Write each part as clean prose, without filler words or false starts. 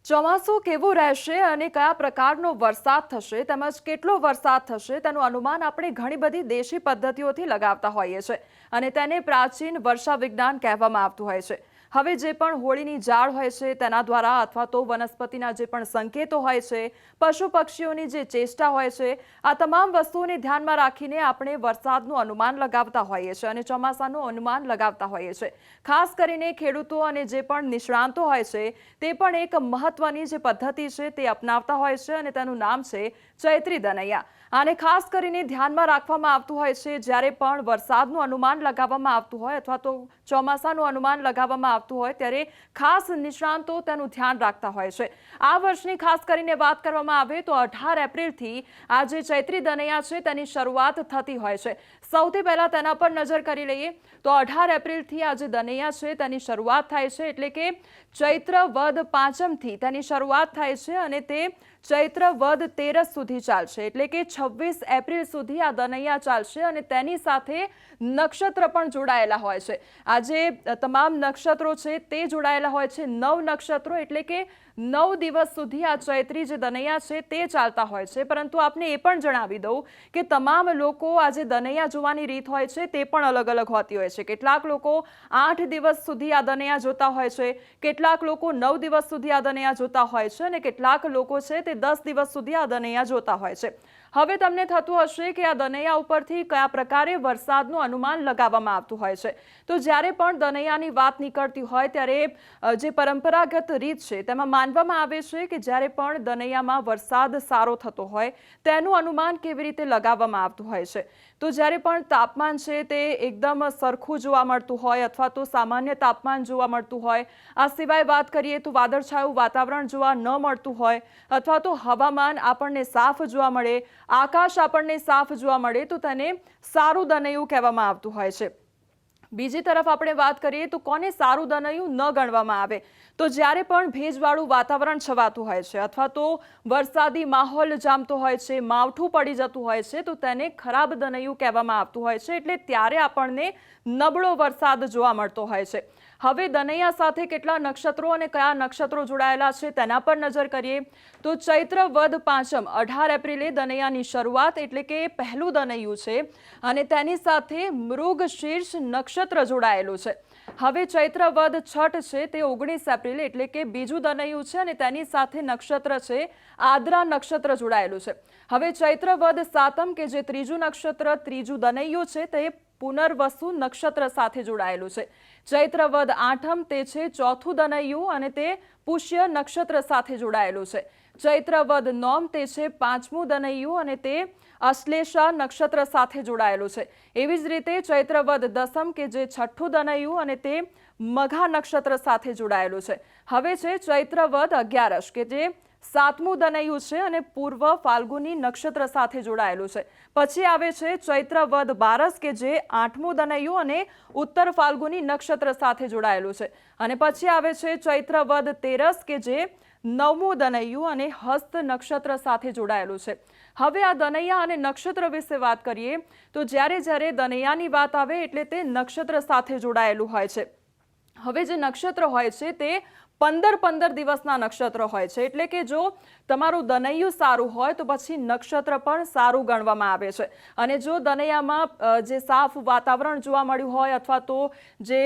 ચોમાસું કેવું રહેશે અને કયા પ્રકારનો વરસાદ થશે તેમજ કેટલો વરસાદ થશે તેનું અનુમાન આપણે ઘણી બધી દેશી પદ્ધતિઓથી લગાવતા હોઈએ છીએ અને તેને પ્રાચીન વર્ષા વિજ્ઞાન કહેવામાં આવતું હોય છે। હવે જે પણ હોળીની ઝાડ હોય છે તેના દ્વારા અથવા તો વનસ્પતિના જે પણ સંકેતો હોય છે, પશુ પક્ષીઓની જે ચેષ્ટા હોય છે, આ તમામ વસ્તુઓને ધ્યાનમાં રાખીને આપણે વરસાદનું અનુમાન લગાવતા હોઈએ છીએ અને ચોમાસાનું અનુમાન લગાવતા હોઈએ છીએ। ખાસ કરીને ખેડૂતો અને જે પણ નિષ્ણાંતો હોય છે તે પણ એક મહત્વની જે પદ્ધતિ છે તે અપનાવતા હોય છે અને તેનું નામ છે ચૈત્રી દનૈયા। આને ખાસ કરીને ધ્યાનમાં રાખવામાં આવતું હોય છે જ્યારે પણ વરસાદનું અનુમાન લગાવવામાં આવતું હોય અથવા તો ચોમાસાનું અનુમાન લગાવવામાં આવતું હોય ત્યારે ખાસ નિષ્ણાંતો તેનું ધ્યાન રાખતા હોય છે। આ વર્ષની ખાસ કરીને વાત કરવામાં આવે તો 18 એપ્રિલથી આ જે ચૈત્રી દનૈયા છે તેની શરૂઆત થતી હોય છે। સૌથી પહેલા તેના પર નજર કરી લઈએ તો 18 એપ્રિલથી આ જે દનૈયા છે તેની શરૂઆત થાય છે, એટલે કે ચૈત્ર વદ પાંચમથી તેની શરૂઆત થાય છે અને તે ચૈત્ર વદ 13 સુધી ચાલશે, એટલે કે 26 એપ્રિલ સુધી આ દનૈયા ચાલશે અને તેની સાથે નક્ષત્ર પણ જોડાયેલા હોય છે। આ જે તમામ નક્ષત્રો છે તે જોડાયેલા હોય છે, 9 નક્ષત્રો, એટલે કે 9 દિવસ સુધી આ ચૈત્રી જે દનૈયા છે તે ચાલતા હોય છે। પરંતુ આપને એ પણ જણાવી દઉં કે તમામ લોકો આ જે દનૈયા જોવાની રીત હોય છે તે પણ અલગ અલગ હોતી હોય છે। કેટલાક લોકો 8 દિવસ સુધી આ દનૈયા જોતા હોય છે, કેટલાક લોકો 9 દિવસ સુધી આ દનૈયા જોતા હોય છે અને કેટલાક લોકો છે તે 10 દિવસ સુધી આ દનૈયા જોતા હોય છે। હવે તમને થતું હશે કે આ દનૈયા ઉપરથી કયા પ્રકારે વરસાદનું અનુમાન લગાવવામાં આવતું હોય છે। તો જ્યારે પણ દનૈયાની વાત નીકળતી હોય ત્યારે જે પરંપરાગત રીત છે તેમાં માનવામાં આવે છે કે જ્યારે પણ દનૈયામાં વરસાદ સારો થતો હોય તેનું અનુમાન કેવી રીતે લગાવવામાં આવતું હોય છે। તો જ્યારે પણ તાપમાન છે તે એકદમ સરખું જોવા મળતું હોય અથવા તો સામાન્ય તાપમાન જોવા મળતું હોય, આ સિવાય વાત કરીએ તો વાદળછાયું વાતાવરણ જોવા ન મળતું હોય અથવા તો હવામાન આપણને સાફ જોવા મળે, આકાશ આપણને સાફ જોવા મળે તો તેને સારું દનૈયું કહેવામાં આવતું હોય છે। બીજી તરફ આપણે વાત કરીએ તો કોને સારું દનૈયું ન ગણવામાં આવે, તો જ્યારે પણ ભેજવાળું વાતાવરણ છવાતું હોય છે અથવા તો વરસાદી માહોલ જામતો હોય છે, માવઠું પડી જતું હોય છે તો તેને ખરાબ દનૈયું કહેવામાં આવતું હોય છે, એટલે ત્યારે આપણને નબળો વરસાદ જોવા મળતો હોય છે। હવે દનૈયા સાથે કેટલા નક્ષત્રો અને કયા નક્ષત્રો જોડાયેલા છે તેના પર નજર કરીએ તો ચૈત્ર વદ પાંચમ 18 એપ્રિલે દનૈયાની શરૂઆત, એટલે કે પહેલું દનૈયું છે અને તેની સાથે મૃગશીર્ષ નક્ષત્ર જોડાયેલું છે। હવે ચૈત્ર વદ છઠ છે તે 19 એપ્રિલે, એટલે કે બીજું દનૈયું છે અને તેની સાથે નક્ષત્ર છે આદ્રા નક્ષત્ર જોડાયેલું છે। હવે ચૈત્ર વદ સાતમ કે જે ત્રીજું નક્ષત્ર, ત્રીજું દનૈયું છે તે પુનર્વસુ નક્ષત્ર સાથે જોડાયેલું છે। ચૈત્ર વદ આઠમ તે છે ચોથું દનૈયું અને તે પુષ્ય નક્ષત્ર સાથે જોડાયેલું છે। ચૈત્ર વદ નોમ તે છે પાંચમું દનૈયું અને તે અશ્લેષા નક્ષત્ર સાથે જોડાયેલું છે। એવી જ રીતે ચૈત્ર વદ દસમ કે જે છઠ્ઠું દનૈયું અને તે મઘા નક્ષત્ર સાથે જોડાયેલું છે। હવે છે ચૈત્ર વદ 11 કે જે સાતમું દનૈયું છે અને પૂર્વ ફાલ્ગુની નક્ષત્ર સાથે જોડાયેલું છે। પછી આવે છે ચૈત્ર વદ 12 કે જે આઠમું દનૈયું અને ઉત્તર ફાલ્ગુની નક્ષત્ર સાથે જોડાયેલું છે અને પછી આવે છે ચૈત્ર વદ 13 કે જે નવમું દનૈયું અને હસ્ત નક્ષત્ર સાથે જોડાયેલું છે। હવે આ દનૈયા અને નક્ષત્ર વિશે વાત કરીએ તો જ્યારે દનૈયાની વાત આવે એટલે તે નક્ષત્ર સાથે જોડાયેલું હોય છે। હવે જે નક્ષત્ર હોય છે તે 15 દિવસના નક્ષત્ર હોય છે, એટલે કે જો તમારું દનૈયું સારું હોય તો પછી નક્ષત્ર પણ સારું ગણવામાં આવે છે અને જો દનૈયામાં જે સાફ વાતાવરણ જોવા મળ્યું હોય અથવા તો જે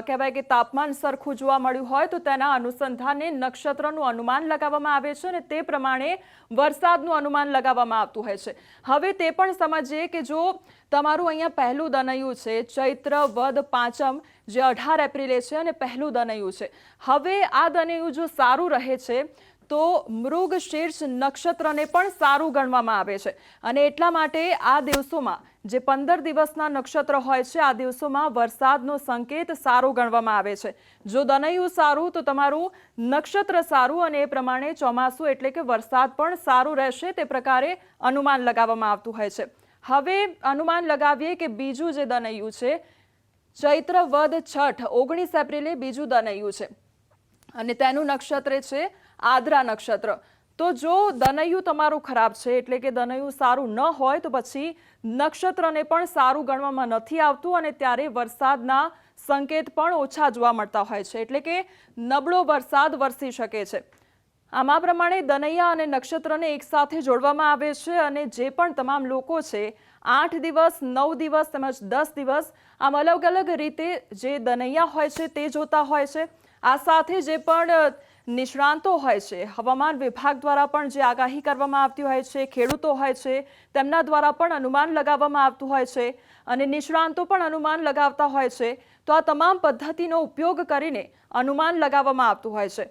કહેવાય કે તાપમાન સરખું જોવા મળ્યું હોય તો તેના અનુસંધાને નક્ષત્રનું અનુમાન લગાવવામાં આવે છે અને તે પ્રમાણે વરસાદનું અનુમાન લગાવવામાં આવતું હોય છે। હવે તે પણ સમજીએ કે જો તમારું અહીંયા પહેલું દનૈયું છે ચૈત્ર વદ પાંચમ જે 18 એપ્રિલે છે અને પહેલું દનૈયું છે, હવે આ દનૈયું જો સારું રહે છે તો મૃગશીર્ષ નક્ષત્રને પણ સારું ગણવામાં આવે છે અને એટલા માટે આ દિવસોમાં જે 15 દિવસના નક્ષત્ર હોય છે આ દિવસોમાં વરસાદનો સંકેત સારો ગણવામાં આવે છે। જો દનૈયું સારું તો તમારું નક્ષત્ર સારું અને એ પ્રમાણે ચોમાસું એટલે કે વરસાદ પણ સારું રહેશે તે પ્રકારે અનુમાન લગાવવામાં આવતું હોય છે। હવે અનુમાન લગાવીએ કે બીજું જે દનૈયું છે ચૈત્ર વદ છઠ 19 એપ્રિલે બીજું દનૈયું છે અને તેનું નક્ષત્ર છે આદ્રા નક્ષત્ર। તો જો દનૈયું તમારું ખરાબ છે એટલે કે દનૈયું સારું ન હોય તો પછી નક્ષત્રને પણ સારું ગણવામાં નથી આવતું અને ત્યારે વરસાદના સંકેત પણ ઓછા જોવા મળતા હોય છે, એટલે કે નબળો વરસાદ વરસી શકે છે। આમાં પ્રમાણે દનૈયા અને નક્ષત્રને એકસાથે જોડવામાં આવે છે અને જે પણ તમામ લોકો છે 8 દિવસ 9 દિવસ તેમજ 10 દિવસ આમ અલગ અલગ રીતે જે દનૈયા હોય છે તે જોતા હોય છે। આ સાથે જે પણ નિષ્ણાંતો હોય છે, હવામાન વિભાગ દ્વારા પણ જે આગાહી કરવામાં આવતી હોય છે, ખેડૂતો હોય છે તેમના દ્વારા પણ અનુમાન લગાવવામાં આવતું હોય છે અને નિષ્ણાંતો પણ અનુમાન લગાવતા હોય છે। તો આ તમામ પદ્ધતિનો ઉપયોગ કરીને અનુમાન લગાવવામાં આવતું હોય છે।